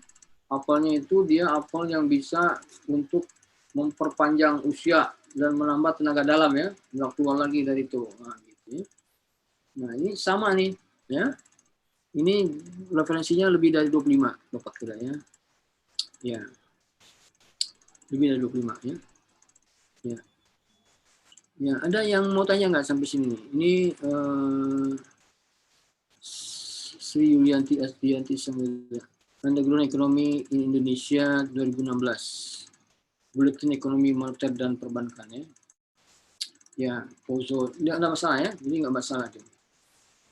apelnya itu dia apel yang bisa untuk memperpanjang usia dan menambah tenaga dalam ya, nggak keluar lagi dari itu. Nah, gitu ya. Nah ini sama nih ya, ini referensinya lebih dari 25 Bapak kira ya. Ya, lebih dari 25 ya. Ya, ya ada yang mau tanya nggak sampai sini? Ini Sri Yulianti Asdianti Samudra, Underground Ekonomi in Indonesia 2016. Buletin Ekonomi Moneter dan Perbankan ya. Ya, Pozo, tidak ada masalah ya, jadi nggak masalah tuh.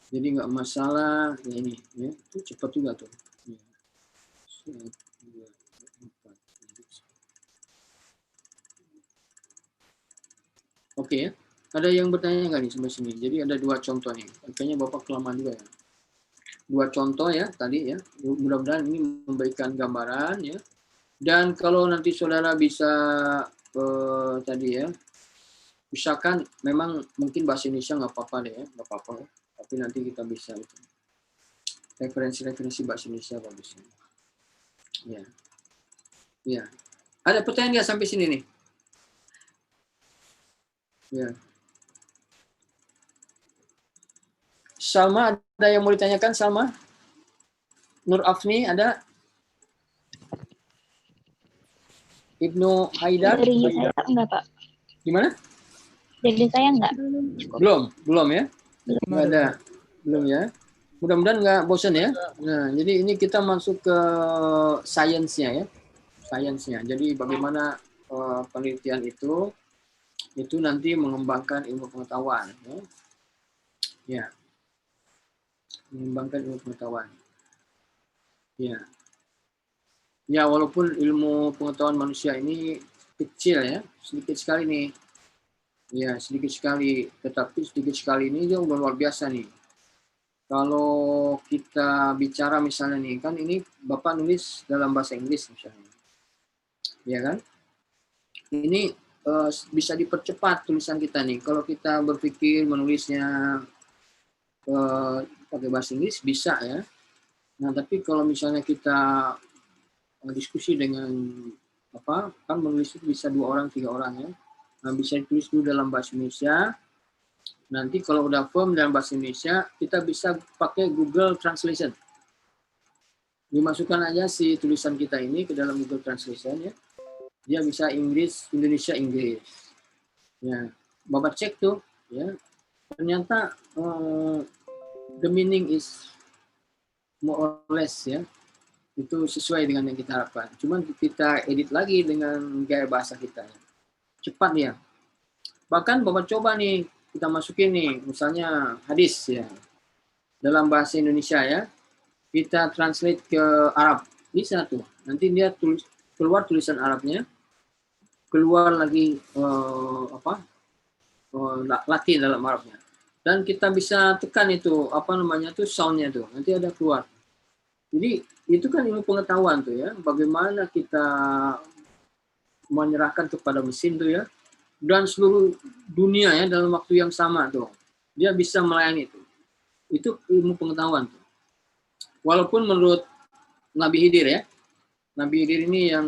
Jadi nggak masalah ya ini ya, itu cepat juga tuh. Ya. Oke ya, ada yang bertanya nggak nih sampai sini? Jadi ada dua contoh nih, kayaknya Bapak kelamaan juga ya. Dua contoh ya tadi ya, mudah-mudahan ini memberikan gambaran ya. Dan kalau nanti saudara bisa tadi ya, misalkan memang mungkin bahasa Indonesia nggak apa-apa deh ya, nggak apa-apa ya. Tapi nanti kita bisa itu. Referensi-referensi bahasa Indonesia bagusnya. Ya. Ya. Ada pertanyaan nggak sampai sini nih? Ya. Salma, ada yang mau ditanyakan Salma? Nur Afni ada? Ibnu Haidar. Dari saya enggak, Pak. Gimana? Dari saya enggak. Belum ya? Belum. Nggak ada. Belum ya? Mudah-mudahan nggak bosan ya. Nah, jadi ini kita masuk ke sainsnya ya. Sainsnya. Jadi bagaimana penelitian itu nanti mengembangkan ilmu pengetahuan. Ya. Mengembangkan ilmu pengetahuan. Ya. Ya, walaupun ilmu pengetahuan manusia ini kecil ya, sedikit sekali nih. Ya, sedikit sekali. Tetapi sedikit sekali ini dia udah luar biasa nih. Kalau kita bicara misalnya nih, kan ini Bapak nulis dalam bahasa Inggris misalnya. Ya kan? Ini bisa dipercepat tulisan kita nih. Kalau kita berpikir menulisnya pakai bahasa Inggris bisa ya. Nah, tapi kalau misalnya kita diskusi dengan kan menulis itu bisa 2 orang 3 orang ya. Nah, bisa ditulis dulu dalam bahasa Indonesia. Nanti kalau udah firm dalam bahasa Indonesia, kita bisa pakai Google Translation. Dimasukkan aja si tulisan kita ini ke dalam Google Translation ya. Dia bisa Inggris, Indonesia, Inggris. Ya, Bapak cek tuh ya. Ternyata the meaning is more or less ya. Itu sesuai dengan yang kita harapkan. Cuman kita edit lagi dengan gaya bahasa kita. Cepat ya. Bahkan Bapak coba nih, kita masukin nih, misalnya hadis ya. Dalam bahasa Indonesia ya. Kita translate ke Arab. Bisa tuh. Nanti dia keluar tulisan Arabnya. Keluar lagi Latin dalam Arabnya. Dan kita bisa tekan itu, soundnya tuh. Nanti ada keluar. Jadi itu kan ilmu pengetahuan tuh ya, bagaimana kita menyerahkan kepada mesin tuh ya, dan seluruh dunia ya dalam waktu yang sama tuh, dia bisa melayani itu ilmu pengetahuan tuh. Walaupun menurut Nabi Khidir ya, Nabi Khidir ini yang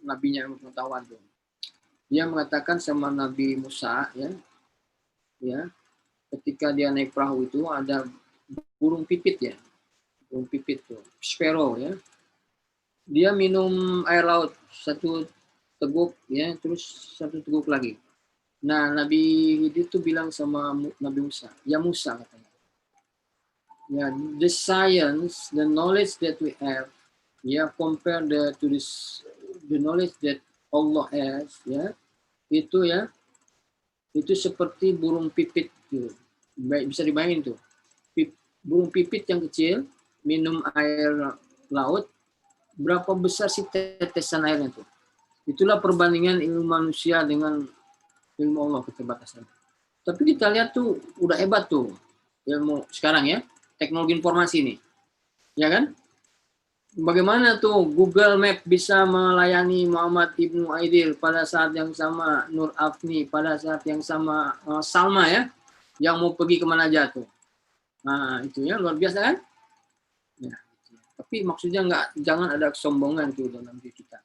nabinya ilmu pengetahuan tuh, dia mengatakan sama Nabi Musa ya, ketika dia naik perahu itu ada burung pipit ya. Burung pipit tuh, sparrow ya. Dia minum air laut 1 teguk ya, terus 1 teguk lagi. Nah, Nabi itu bilang sama Nabi Musa, ya Musa katanya. Ya, the science, the knowledge that we have, ya compare the knowledge that Allah has, ya. Itu seperti burung pipit tuh. Bisa dibayangin tuh. Burung pipit yang kecil minum air laut, berapa besar sih tetesan airnya tuh? Itulah perbandingan ilmu manusia dengan ilmu Allah, keterbatasan. Tapi kita lihat tuh udah hebat tuh ilmu sekarang ya, teknologi informasi nih, ya kan? Bagaimana tuh Google Map bisa melayani Muhammad Ibnu Aidil pada saat yang sama, Nur Afni pada saat yang sama, Salma ya, yang mau pergi kemana aja tuh. Nah itu ya luar biasa kan? Ya, tapi maksudnya jangan ada kesombongan tuh dalam diri kita.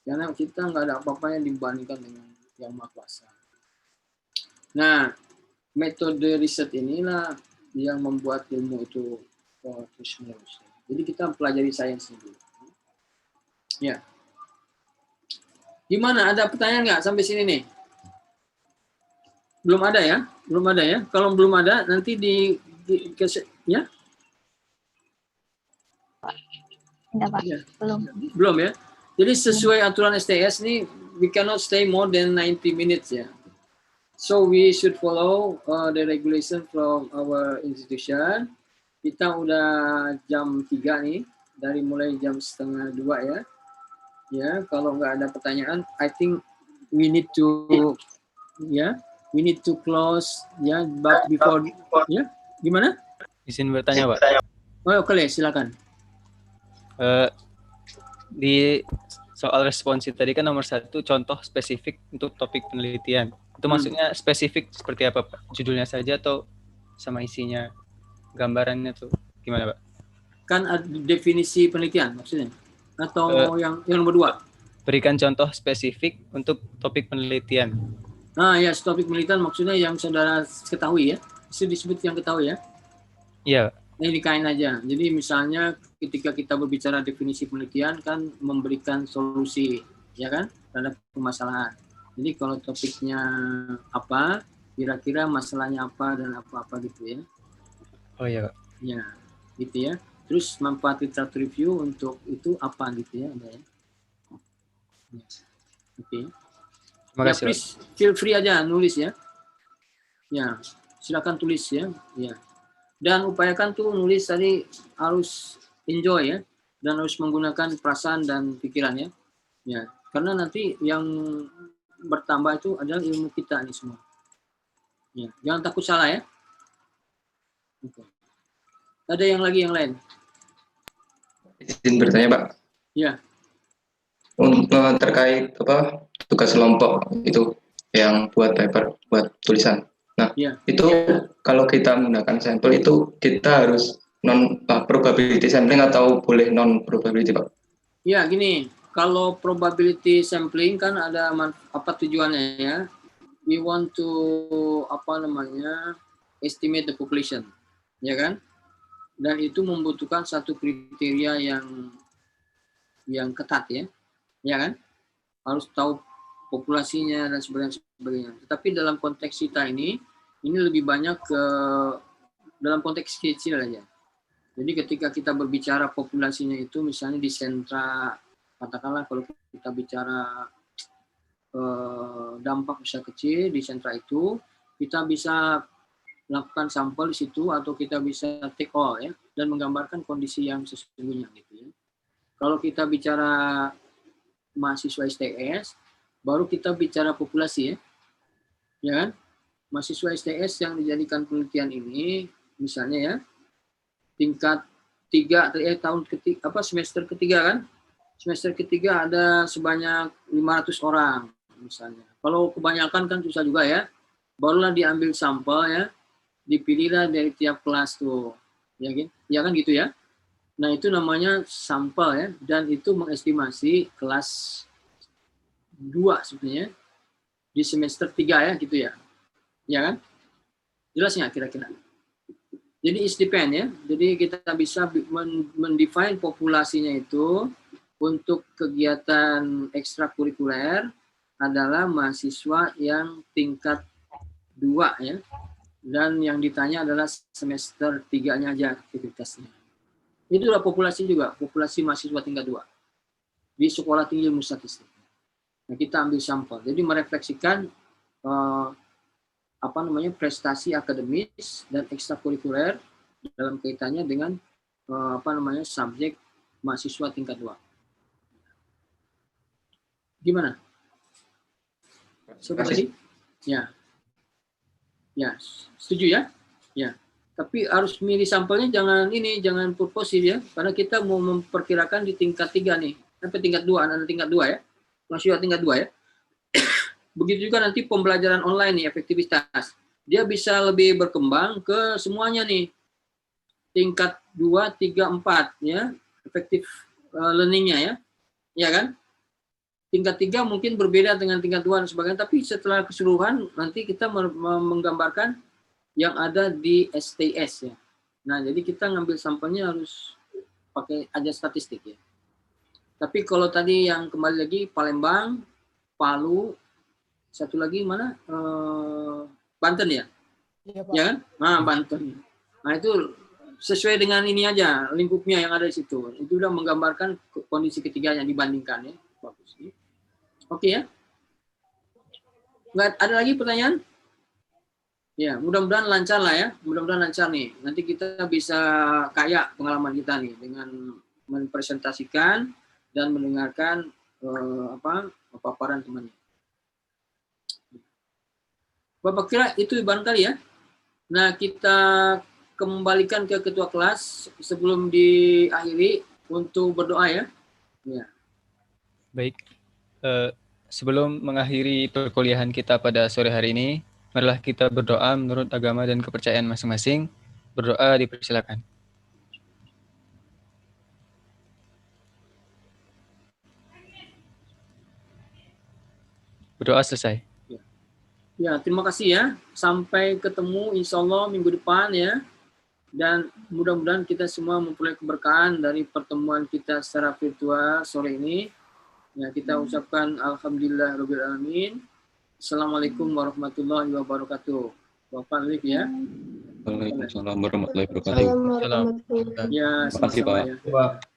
Karena kita nggak ada apa-apa yang dibandingkan dengan yang Maha Kuasa. Nah, metode riset inilah yang membuat ilmu itu terus menerus. Jadi kita pelajari sains dulu. Ya. Gimana? Ada pertanyaan nggak sampai sini nih? Belum ada ya? Belum ada ya? Kalau belum ada, nanti ya? Enggak, Pak. Ya. Belum ya. Jadi sesuai aturan STS nih, we cannot stay more than 90 minutes ya. So we should follow the regulation from our institution. Kita udah jam 3 nih, dari mulai jam 1:30 ya. Ya, kalau nggak ada pertanyaan, I think we need to close ya, but before ya. Gimana? Izin bertanya, Pak. Oh, oke, silakan. Di soal responsi tadi kan nomor 1 contoh spesifik untuk topik penelitian. Itu maksudnya spesifik seperti apa, Pak? Judulnya saja atau sama isinya, gambarannya tuh gimana, Pak? Kan ada definisi penelitian maksudnya? Atau yang nomor 2? Berikan contoh spesifik untuk topik penelitian. Nah ya, topik penelitian maksudnya yang saudara ketahui ya? Itu disebut yang ketahui ya? Iya. Nah, ini kain aja. Jadi misalnya ketika kita berbicara definisi penelitian kan memberikan solusi ya kan? Terhadap permasalahan. Jadi kalau topiknya apa, kira-kira masalahnya apa dan apa-apa gitu ya. Oh iya, Kak. Ya, gitu ya. Terus manfaat literatur review untuk itu apa gitu ya, ada ya. Oke. Terima Ya, kasih, Pak. please feel free aja nulis ya. Ya, silakan tulis ya. Ya. Dan upayakan tuh nulis tadi harus enjoy ya, dan harus menggunakan perasaan dan pikiran ya. Ya, karena nanti yang bertambah itu adalah ilmu kita nih semua. Ya, jangan takut salah ya. Oke. Ada yang lain? Izin bertanya, Pak. Ya. Terkait tugas kelompok itu yang buat paper, buat tulisan. Nah, Ya. itu kalau kita menggunakan sampel itu kita harus probability sampling atau boleh non probability, Pak? Ya, gini, kalau probability sampling kan ada apa tujuannya ya? We want to estimate the population, ya kan? Dan itu membutuhkan satu kriteria yang ketat ya kan? Harus tahu populasinya dan sebagainya. Tetapi dalam konteks kita ini lebih banyak ke dalam konteks kecil aja. Jadi ketika kita berbicara populasinya itu misalnya di sentra, katakanlah kalau kita bicara dampak usaha kecil di sentra itu, kita bisa melakukan sampel di situ atau kita bisa take all ya, dan menggambarkan kondisi yang sesungguhnya gitu ya. Kalau kita bicara mahasiswa STS, baru kita bicara populasi ya kan? Mahasiswa STS yang dijadikan penelitian ini, misalnya ya, tingkat 3 tahun ketiga semester ketiga kan? Semester ketiga ada sebanyak 500 orang misalnya. Kalau kebanyakan kan susah juga ya. Barulah diambil sampel ya, dipilihlah dari tiap kelas tuh. Ya kan gitu ya. Nah, itu namanya sampel ya, dan itu mengestimasi kelas 2 sebenarnya di semester 3 ya gitu ya. Ya kan? Jelas nggak kira-kira? Jadi is depend ya. Jadi kita bisa mendefine populasinya itu untuk kegiatan ekstrakurikuler adalah mahasiswa yang tingkat 2 ya. Dan yang ditanya adalah semester 3-nya aja aktivitasnya. Itulah populasi juga, populasi mahasiswa tingkat 2 di Sekolah Tinggi Ilmu Statistik. Nah, kita ambil sampel. Jadi merefleksikan prestasi akademis dan ekstrakurikuler dalam kaitannya dengan subjek mahasiswa tingkat 2. Gimana? Seperti ya. Ya, setuju ya? Ya. Tapi harus milih sampelnya jangan purposif ya, karena kita mau memperkirakan di tingkat 3 nih. Sampai tingkat 2, anak tingkat 2 ya. Mahasiswa tingkat 2 ya. Begitu juga nanti pembelajaran online nih, efektivitas. Dia bisa lebih berkembang ke semuanya nih. Tingkat 2, 3, 4 ya. Efektif learning-nya ya. Ya kan? Tingkat 3 mungkin berbeda dengan tingkat 2 dan sebagainya, tapi setelah keseluruhan nanti kita menggambarkan yang ada di STS ya. Nah, jadi kita ngambil sampelnya harus pakai aja statistik ya. Tapi kalau tadi yang kembali lagi Palembang, Palu, satu lagi mana? Banten ya? Iya, Pak. Ya kan? Nah, Banten. Nah, itu sesuai dengan ini aja, lingkupnya yang ada di situ. Itu udah menggambarkan kondisi ketiganya dibandingkan ya. Bagus. Oke ya? Nggak ada lagi pertanyaan? Ya, mudah-mudahan lancar lah ya. Mudah-mudahan lancar nih. Nanti kita bisa kaya pengalaman kita nih dengan mempresentasikan dan mendengarkan paparan temannya. Bapak kira itu barangkali ya. Nah, kita kembalikan ke ketua kelas sebelum diakhiri untuk berdoa ya. Ya. Baik. Sebelum mengakhiri perkuliahan kita pada sore hari ini, marilah kita berdoa menurut agama dan kepercayaan masing-masing. Berdoa dipersilakan. Berdoa selesai. Ya, terima kasih ya. Sampai ketemu insya Allah minggu depan ya. Dan mudah-mudahan kita semua memperoleh keberkahan dari pertemuan kita secara virtual sore ini. Ya, kita ucapkan alhamdulillah rabbil alamin. Assalamualaikum warahmatullahi wabarakatuh. Bapak Alif ya. Waalaikumsalam warahmatullahi wabarakatuh. Assalamualaikum warahmatullahi wabarakatuh. Ya, Terima kasih, sama-sama Pak. ya. Pak.